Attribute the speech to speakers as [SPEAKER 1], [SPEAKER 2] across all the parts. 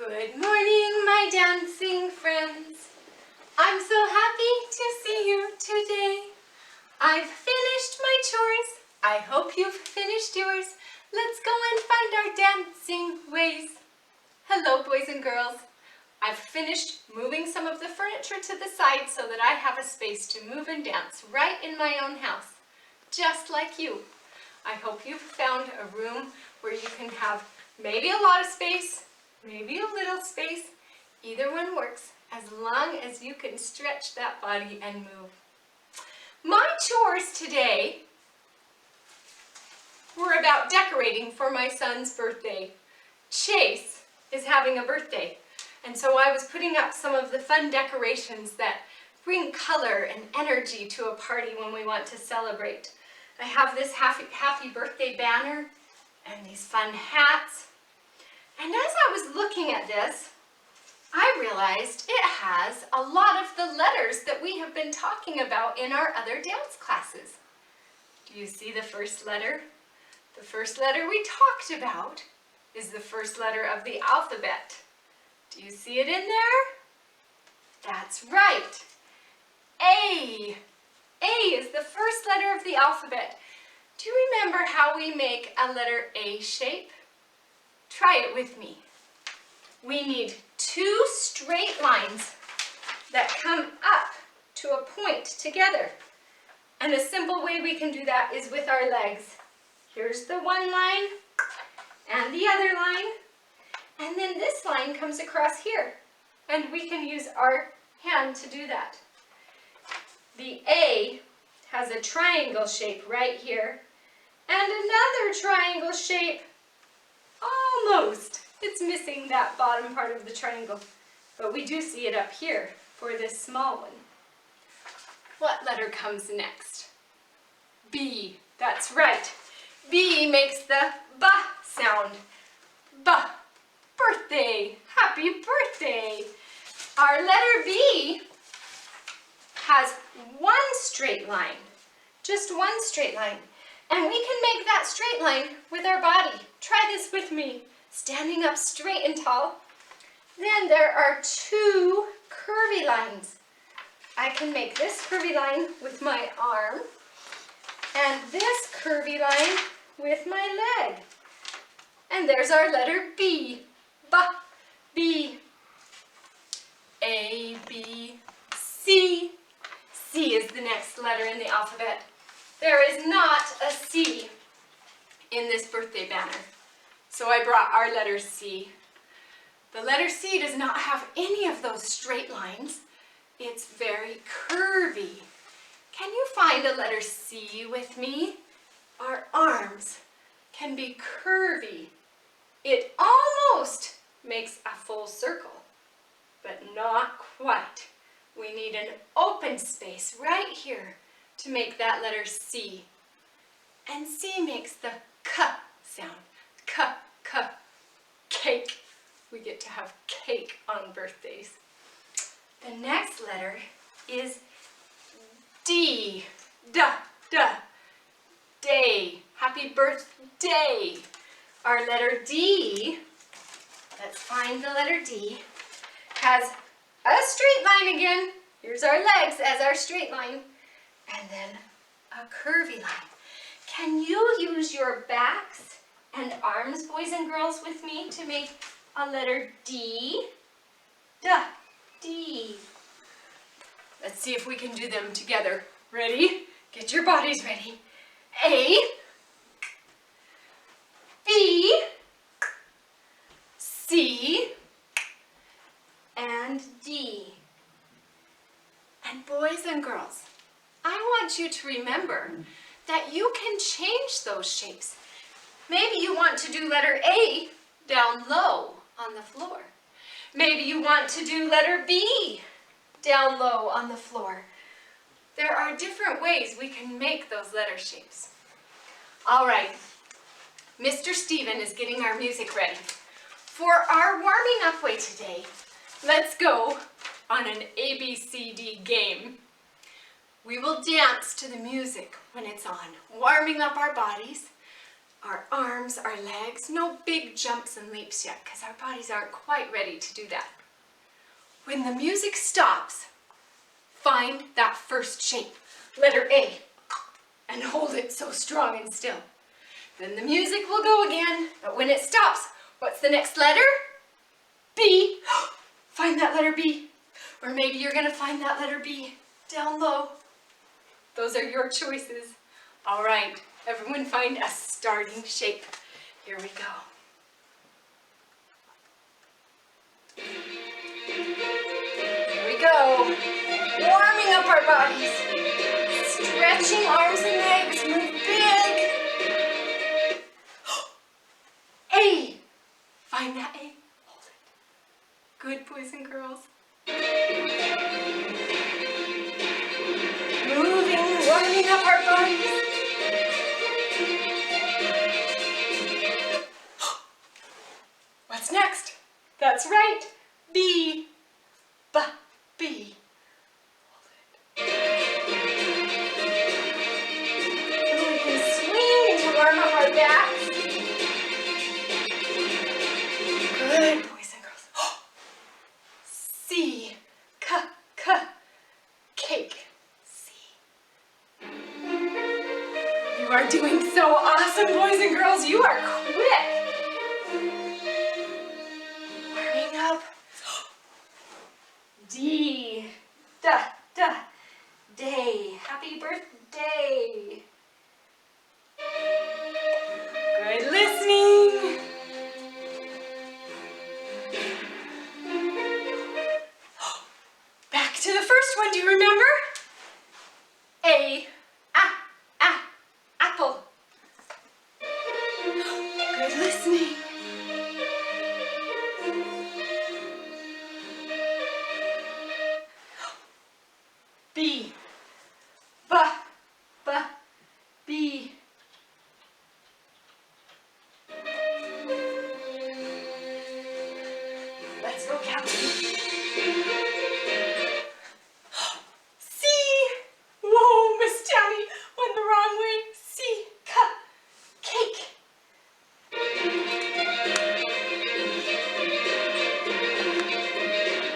[SPEAKER 1] Good morning, my dancing friends. I'm so happy to see you today. I've finished my chores. I hope you've finished yours. Let's go and find our dancing ways. Hello, boys and girls. I've finished moving some of the furniture to the side so that I have a space to move and dance right in my own house, just like you. I hope you've found a room where you can have maybe a lot of space, maybe a little space. Either one works as long as you can stretch that body and move. My chores today were about decorating for my son's birthday. Chase is having a birthday, and so I was putting up some of the fun decorations that bring color and energy to a party when we want to celebrate. I have this happy birthday banner and these fun hats. And as I was looking at this, I realized it has a lot of the letters that we have been talking about in our other dance classes. Do you see the first letter? The first letter we talked about is the first letter of the alphabet. Do you see it in there? That's right. A. A is the first letter of the alphabet. Do you remember how we make a letter A shape? Try it with me. We need two straight lines that come up to a point together. And a simple way we can do that is with our legs. Here's the one line and the other line. And then this line comes across here. And we can use our hand to do that. The A has a triangle shape right here. And another triangle shape. Almost. It's missing that bottom part of the triangle. But we do see it up here for this small one. What letter comes next? B. That's right. B makes the B sound. B. Birthday. Happy birthday. Our letter B has one straight line. Just one straight line. And we can make that straight line with our body. Try this with me. Standing up straight and tall. Then there are two curvy lines. I can make this curvy line with my arm and this curvy line with my leg. And there's our letter B. B, B. A, B, C. C is the next letter in the alphabet. There is not a C in this birthday banner. So I brought our letter C. The letter C does not have any of those straight lines. It's very curvy. Can you find a letter C with me? Our arms can be curvy. It almost makes a full circle, but not quite. We need an open space right here to make that letter C. And C makes the K sound. K, K, cake. We get to have cake on birthdays. The next letter is D. D, D. Day. Happy birthday. Our letter D, let's find the letter D, has a straight line again. Here's our legs as our straight line. And then a curvy line. Can you use your backs and arms, boys and girls, with me to make a letter D? D, D. Let's see if we can do them together. Ready? Get your bodies ready. A, B, C, and D. And boys and girls, I want you to remember that you can change those shapes. Maybe you want to do letter A down low on the floor. Maybe you want to do letter B down low on the floor. There are different ways we can make those letter shapes. All right, Mr. Steven is getting our music ready. For our warming up way today, let's go on an ABCD game. We will dance to the music when it's on, warming up our bodies. our arms, our legs. No big jumps and leaps yet, because our bodies aren't quite ready to do that. When the music stops, find that first shape, letter A, and hold it so strong and still. Then the music will go again, but when it stops, what's the next letter? B. Find that letter B. Or maybe you're going to find that letter B down low. Those are your choices. All right, everyone find a starting shape. Here we go. Here we go. Warming up our bodies. Stretching arms and legs. Move big. A. Find that A. Hold it. Good, boys and girls. Moving, warming up our bodies. What's next? That's right. B. B. B. Hold it. And we can swing to warm up our backs. Good, boys and girls. C. C. C. Cake. C. You are doing so awesome, boys and girls. You are quick. Warming up. D. Da. Da. Day. Happy birthday. Good listening. Back to the first one. Do you remember? A. Apple. Good listening. B. B. B. B. Let's go, Captain. C. Whoa, Miss Tami went the wrong way. C. Cake.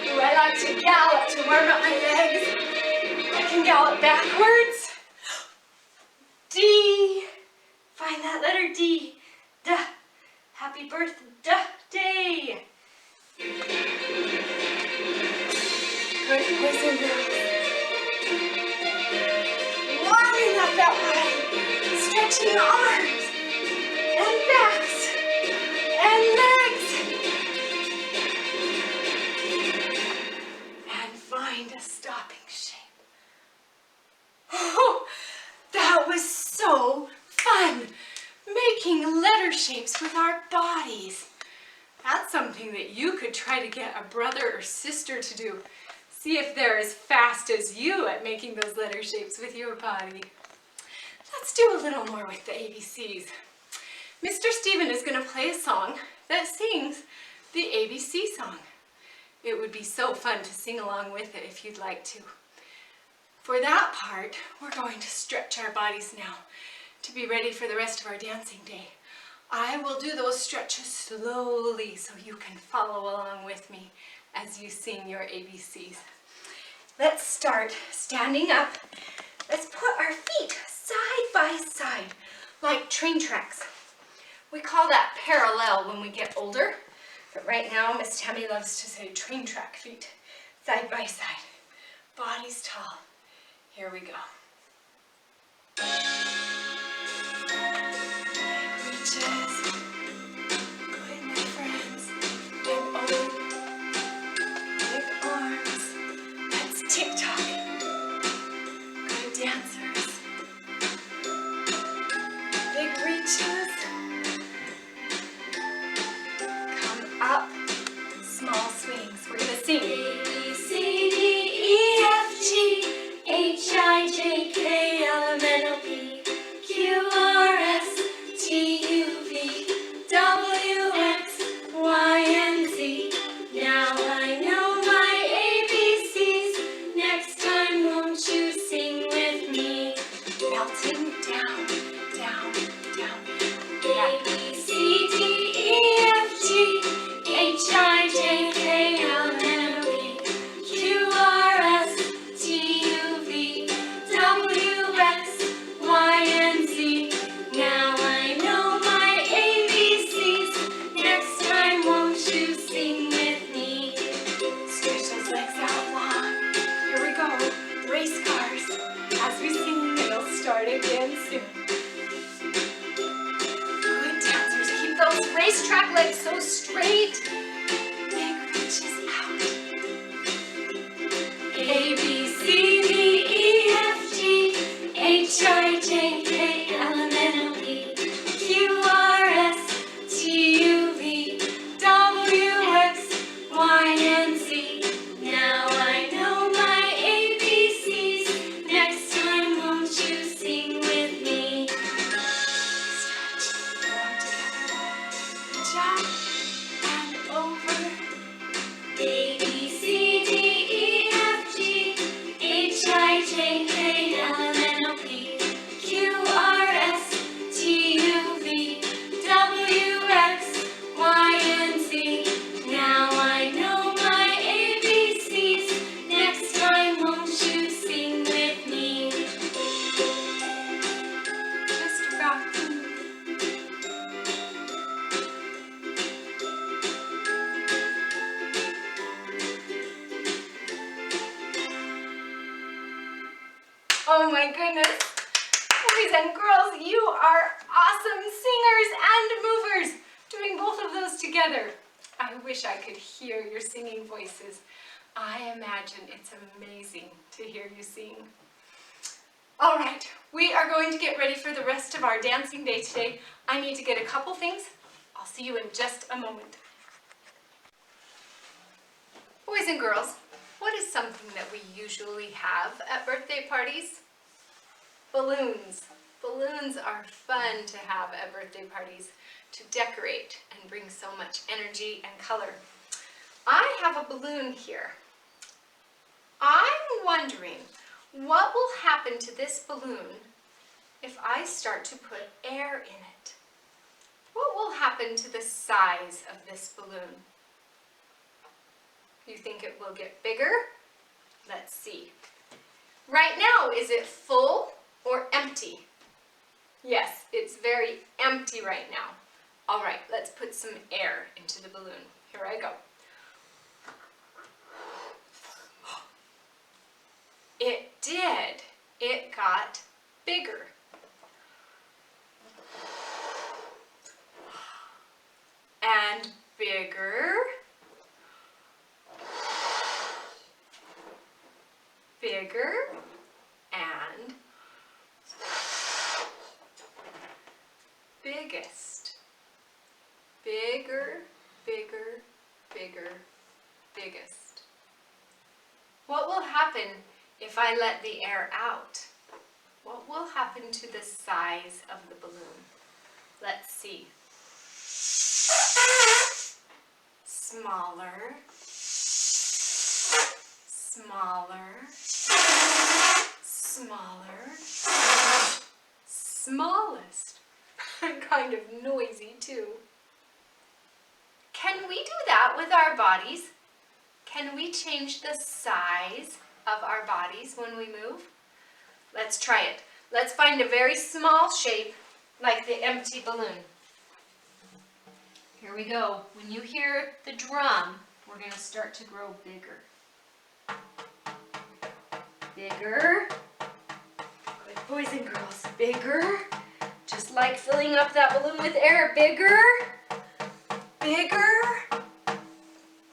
[SPEAKER 1] Ooh, I like to gallop to warm up my legs. I can gallop backwards. D. Find that letter D. Duh. Happy birthday. Good, boys and girls. Warming up that body. Stretching arms and backs and legs. And find a stopping shape. Oh, that was so fun, making letter shapes with our bodies. That's something that you could try to get a brother or sister to do. See if they're as fast as you at making those letter shapes with your body. Let's do a little more with the ABCs. Mr. Steven is going to play a song that sings the ABC song. It would be so fun to sing along with it if you'd like to. For that part, we're going to stretch our bodies now to be ready for the rest of our dancing day. I will do those stretches slowly so you can follow along with me as you sing your ABCs. Let's start standing up. Let's put our feet side by side like train tracks. We call that parallel when we get older, but right now Miss Tami loves to say train track feet, side by side, bodies tall. Here we go. Reaches. Good, my friends. Big old, big arms. Let's tick-tock. Good dancers. Big reaches. Come up. Small swings. We're gonna sing. A, B, C, D, E, F, G, H, I, J, Oh my goodness. Boys and girls, you are awesome singers and movers, doing both of those together. I wish I could hear your singing voices. I imagine it's amazing to hear you sing. All right, we are going to get ready for the rest of our dancing day today. I need to get a couple things. I'll see you in just a moment. Boys and girls, what is something that we usually have at birthday parties? Balloons. Balloons are fun to have at birthday parties, to decorate and bring so much energy and color. I have a balloon here. I'm wondering what will happen to this balloon if I start to put air in it. What will happen to the size of this balloon? You think it will get bigger? Let's see. Right now, is it full or empty? Yes, it's very empty right now. All right, let's put some air into the balloon. Here I go. It did. It got bigger. And bigger. Bigger. And biggest. Bigger, bigger, bigger, biggest. What will happen if I let the air out? What will happen to the size of the balloon? Let's see. Smaller, smaller, smaller, smallest. Kind of noisy too. Can we do that with our bodies? Can we change the size of our bodies when we move? Let's try it. Let's find a very small shape like the empty balloon. Here we go. When you hear the drum, we're going to start to grow bigger. Bigger. Good boys and girls. Bigger. Just like filling up that balloon with air. Bigger. Bigger.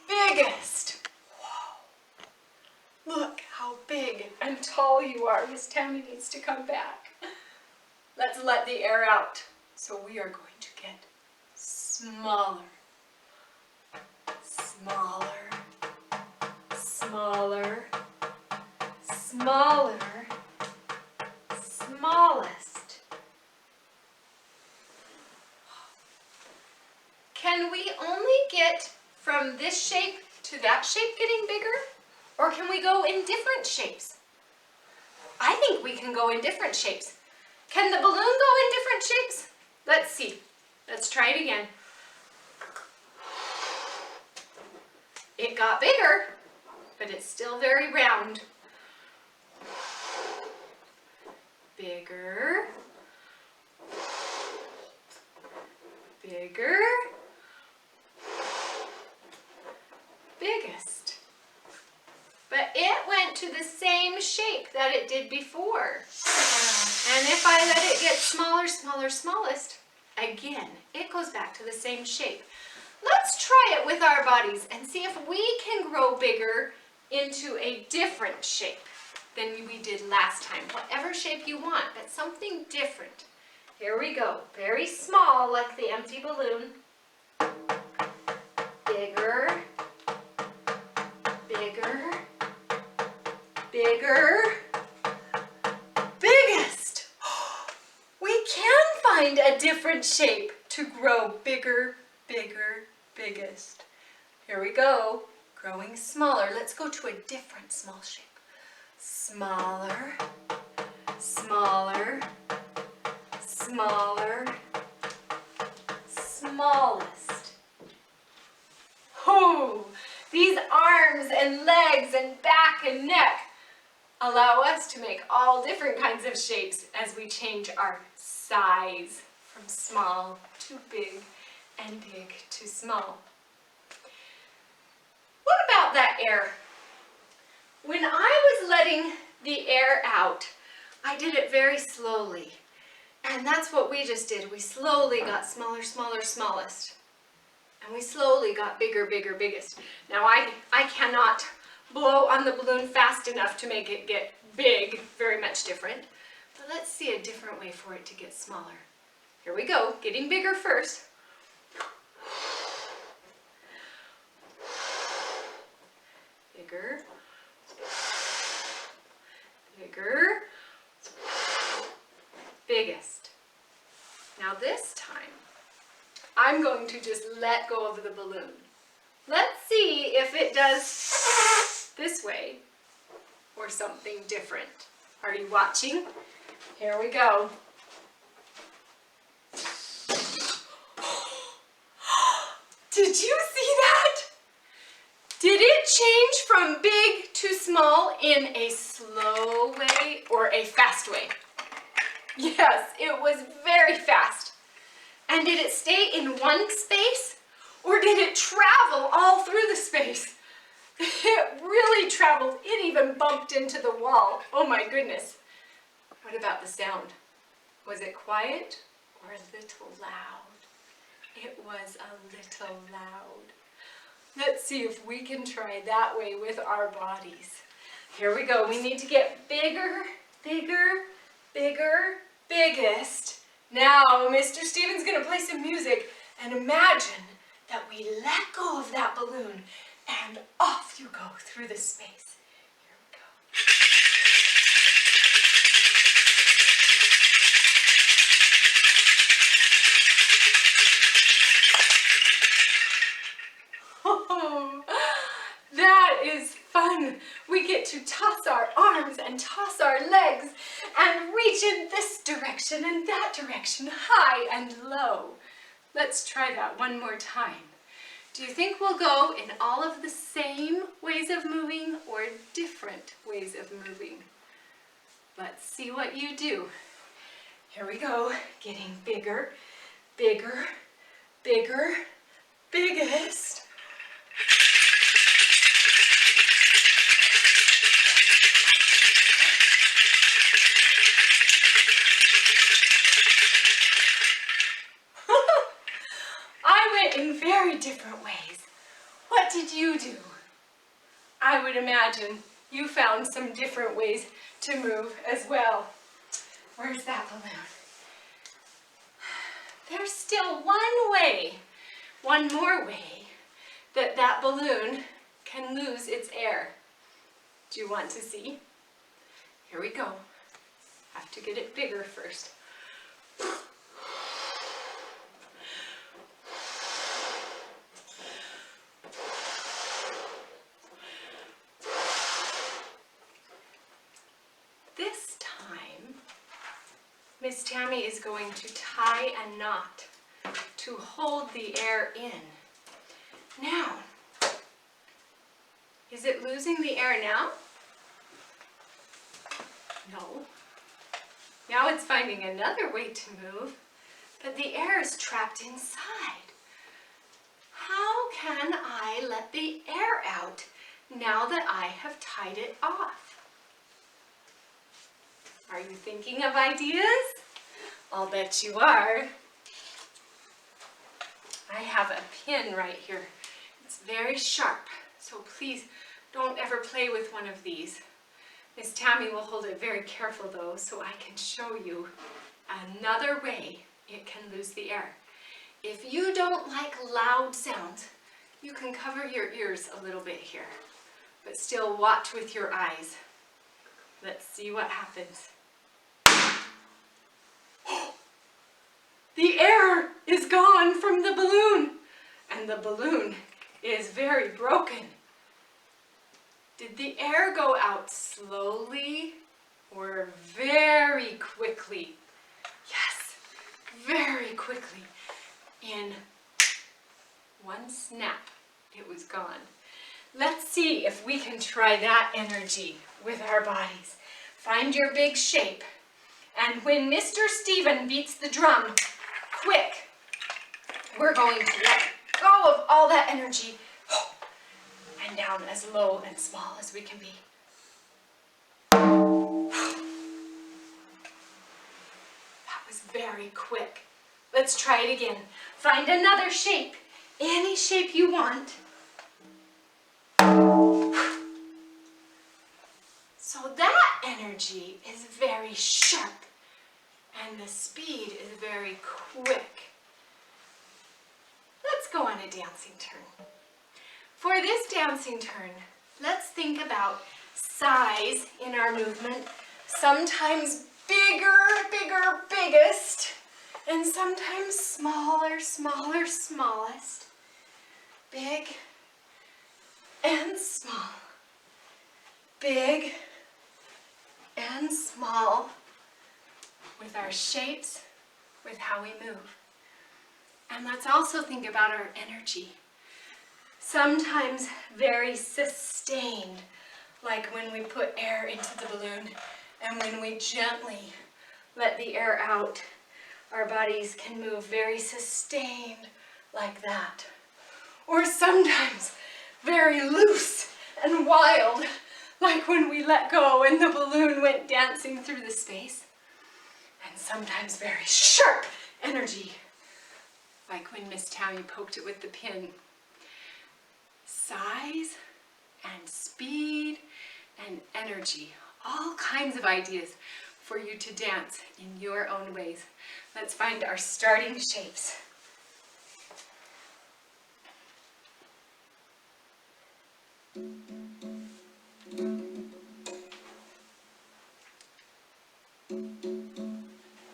[SPEAKER 1] Biggest. Whoa. Look how big and tall you are. Miss Tami needs to come back. Let's let the air out. So we are going to get smaller. Smaller. Smaller. Smaller. Smallest. Can we only get from this shape to that shape getting bigger? Or can we go in different shapes? I think we can go in different shapes. Can the balloon go in different shapes? Let's see. Let's try it again. It got bigger, but it's still very round. Bigger. Bigger. Biggest. But it went to the same shape that it did before. And if I let it get smaller, smaller, smallest, again, it goes back to the same shape. Let's try it with our bodies and see if we can grow bigger into a different shape than we did last time. Whatever shape you want, but something different. Here we go. Very small, like the empty balloon. Bigger. Bigger. Bigger. Biggest. We can find a different shape to grow bigger, bigger, biggest. Here we go. Growing smaller. Let's go to a different small shape. Smaller, smaller, smaller, smallest. Oh, these arms and legs and back and neck allow us to make all different kinds of shapes as we change our size from small to big and big to small. What about that air? When I was letting the air out, I did it very slowly. And that's what we just did. We slowly got smaller, smaller, smallest. And we slowly got bigger, bigger, biggest. Now I cannot blow on the balloon fast enough to make it get big, very much different. But let's see a different way for it to get smaller. Here we go, getting bigger first. Bigger. Bigger. Biggest. Now this time, I'm going to just let go of the balloon. Let's see if it does this way or something different. Are you watching? Here we go. Did you see that? Did it change from big to small in a slow way or a fast way? Yes, it was very fast. And did it stay in one space or did it travel all through the space? It really traveled. It even bumped into the wall. Oh my goodness. What about the sound? Was it quiet or a little loud? It was a little loud. Let's see if we can try that way with our bodies. Here we go. We need to get bigger, bigger, bigger, biggest. Now, Mr. Steven's going to play some music, and imagine that we let go of that balloon, and off you go through the space. Here we go. Oh, that is fun. We get to toss our arms and toss our legs and reach in this direction and that direction, high and low. Let's try that one more time. Do you think we'll go in all of the same ways of moving or different ways of moving? Let's see what you do. Here we go, getting bigger, bigger, bigger, biggest. In very different ways. What did you do? I would imagine you found some different ways to move as well. Where's that balloon? There's still one way, one more way, that that balloon can lose its air. Do you want to see? Here we go. Have to get it bigger first. Miss Tami is going to tie a knot to hold the air in. Now, is it losing the air now? No. Now it's finding another way to move, but the air is trapped inside. How can I let the air out now that I have tied it off? Are you thinking of ideas? I'll bet you are. I have a pin right here. It's very sharp, so please don't ever play with one of these. Miss Tami will hold it very careful though, so I can show you another way it can lose the air. If you don't like loud sounds, you can cover your ears a little bit here, but still watch with your eyes. Let's see what happens. The air is gone from the balloon, and the balloon is very broken. Did the air go out slowly or very quickly? Yes, very quickly. In one snap, it was gone. Let's see if we can try that energy with our bodies. Find your big shape. And when Mr. Steven beats the drum, quick, we're going to let go of all that energy and down as low and small as we can be. very quick. Let's try it again. Find another shape, any shape you want. So that energy is very sharp and the speed is very quick. Let's go on a dancing turn. For this dancing turn, let's think about size in our movement. Sometimes bigger, bigger, biggest, and sometimes smaller, smaller, smallest. Big and small. Big and small with our shapes, with how we move. And let's also think about our energy. Sometimes very sustained, like when we put air into the balloon and when we gently let the air out, our bodies can move very sustained like that. Or sometimes very loose and wild, like when we let go and the balloon went dancing through the space. And sometimes very sharp energy, like when Miss Tami poked it with the pin. Size and speed and energy, all kinds of ideas for you to dance in your own ways. Let's find our starting shapes.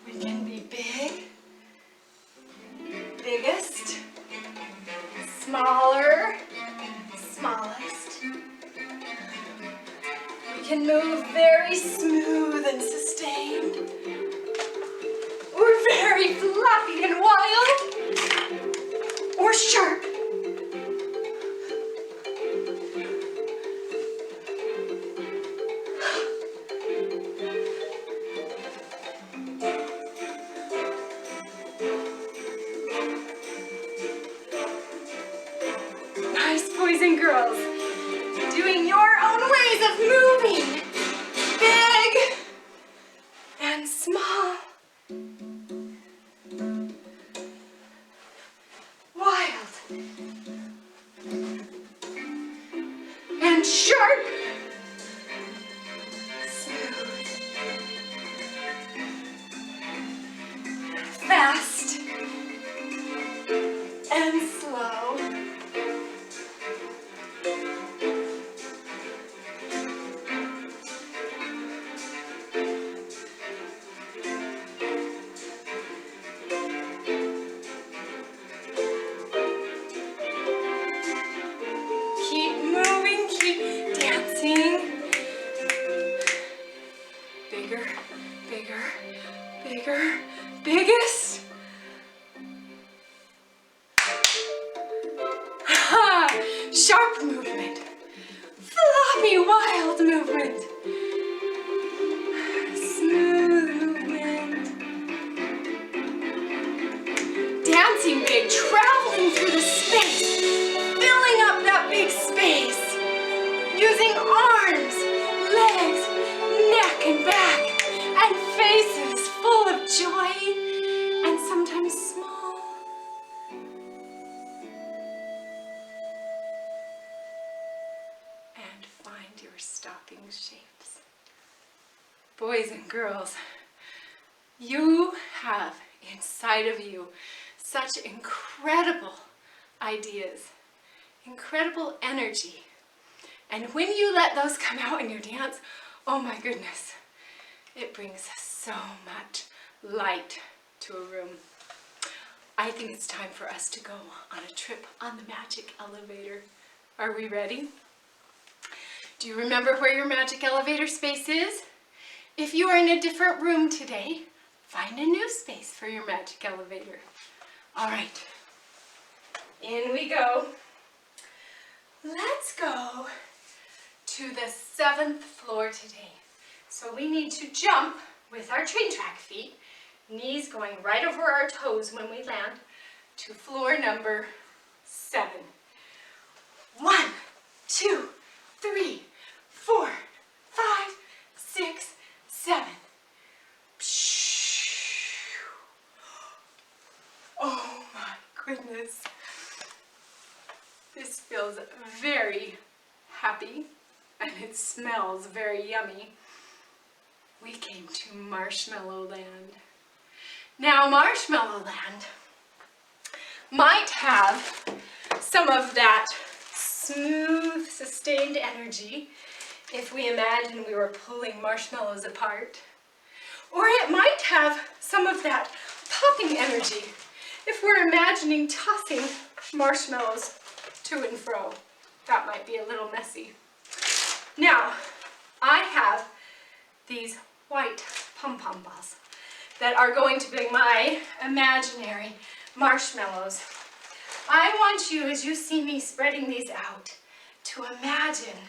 [SPEAKER 1] We can be big, biggest, smaller, smallest. We can move very smooth and sustained, or very fluffy and wild, or sharp. Nice, boys and girls. Doing your own ways of moving. Big and small. Wild and sharp. Smooth. Fast and slow. Keep moving, keep dancing. Bigger, bigger, bigger, biggest. Sharp movement. Floppy, wild movement. Smooth movement. Dancing big, traveling through the space. Filling up that big space. Using arms, legs, neck and back, and faces full of joy, and sometimes small. And find your stopping shapes. Boys and girls, you have inside of you such incredible ideas, incredible energy. And when you let those come out in your dance, oh my goodness, it brings so much light to a room. I think it's time for us to go on a trip on the magic elevator. Are we ready? Do you remember where your magic elevator space is? If you are in a different room today, find a new space for your magic elevator. All right, in we go. Let's go to the 7th floor today. So we need to jump with our train track feet, knees going right over our toes when we land, to floor number 7. 1, 2, 3, 4, 5, 6, 7. feels very happy and it smells very yummy. We came to Marshmallow Land. Now, Marshmallow Land might have some of that smooth, sustained energy if we imagine we were pulling marshmallows apart. Or it might have some of that popping energy if we're imagining tossing marshmallows to and fro. That might be a little messy. Now, I have these white pom-pom balls that are going to be my imaginary marshmallows. I want you, as you see me spreading these out, to imagine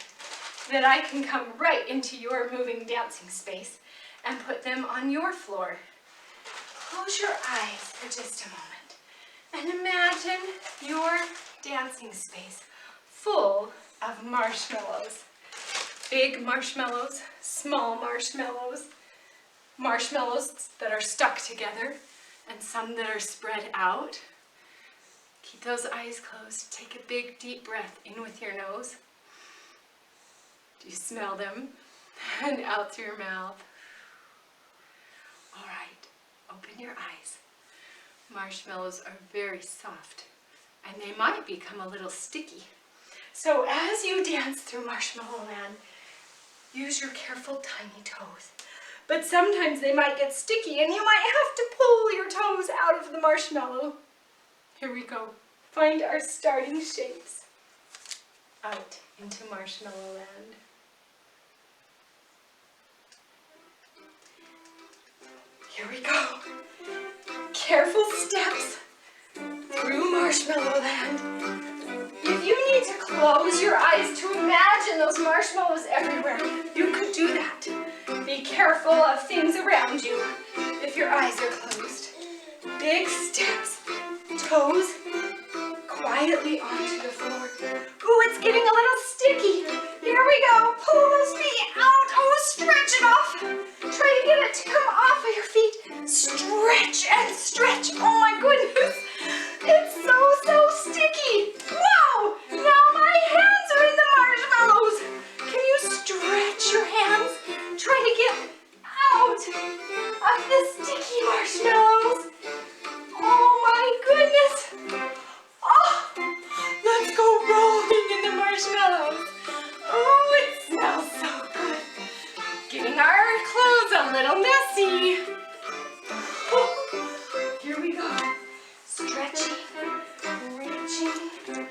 [SPEAKER 1] that I can come right into your moving dancing space and put them on your floor. Close your eyes for just a moment and imagine your dancing space full of marshmallows. Big marshmallows, small marshmallows, marshmallows that are stuck together, and some that are spread out. Keep those eyes closed. Take a big deep breath in with your nose. Do you smell them? And out through your mouth. All right, open your eyes. Marshmallows are very soft and they might become a little sticky. So as you dance through Marshmallow Land, use your careful tiny toes. But sometimes they might get sticky and you might have to pull your toes out of the marshmallow. Here we go. Find our starting shapes. Out into Marshmallow Land. Here we go. Careful steps through Marshmallow Land. If you need to close your eyes to imagine those marshmallows everywhere, you could do that. Be careful of things around you if your eyes are closed. Big steps, toes quietly onto the floor. Ooh, it's getting a little sticky. Here we go. Pull those feet out. Oh, stretch it off. Try to get it to come off of your feet. Stretch and stretch. Oh my goodness. It's so sticky. Wow. Now my hands are in the marshmallows. Can you stretch your hands? Try to get out of the sticky marshmallows. Oh my goodness. Oh, let's go rolling in the marshmallows. Oh, it smells so good. Getting our clothes a little messy. Oh, here we go. Stretching, reaching.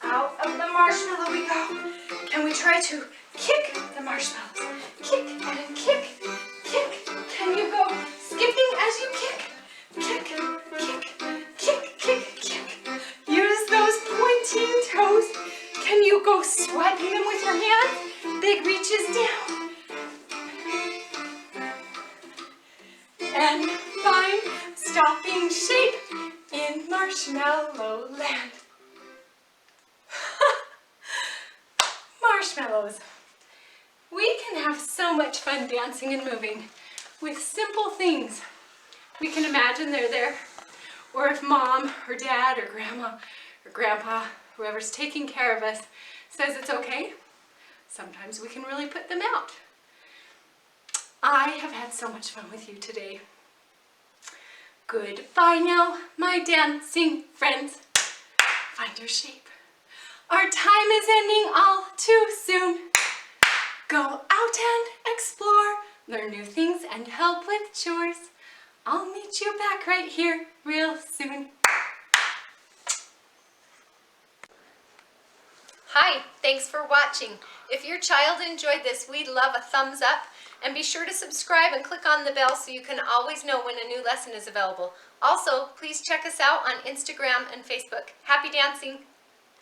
[SPEAKER 1] Out of the marshmallow we go. Can we try to kick the marshmallows? Kick and kick, kick. Can you go skipping as you kick? Kick, kick, kick, kick, kick. Use those pointing toes. Can you go swiping them with your hands? Big reaches down. And find stopping shape in Marshmallow Land. Marshmallows. We can have so much fun dancing and moving with simple things. We can imagine they're there, or if mom or dad or grandma or grandpa, whoever's taking care of us, says it's okay, sometimes we can really put them out. I have had so much fun with you today. Goodbye now, my dancing friends. Find your shape. Our time is ending all too soon. Go out and explore, learn new things and help with chores. I'll meet you back right here real soon. Hi, thanks for watching. If your child enjoyed this, we'd love a thumbs up. And be sure to subscribe and click on the bell so you can always know when a new lesson is available. Also, please check us out on Instagram and Facebook. Happy dancing!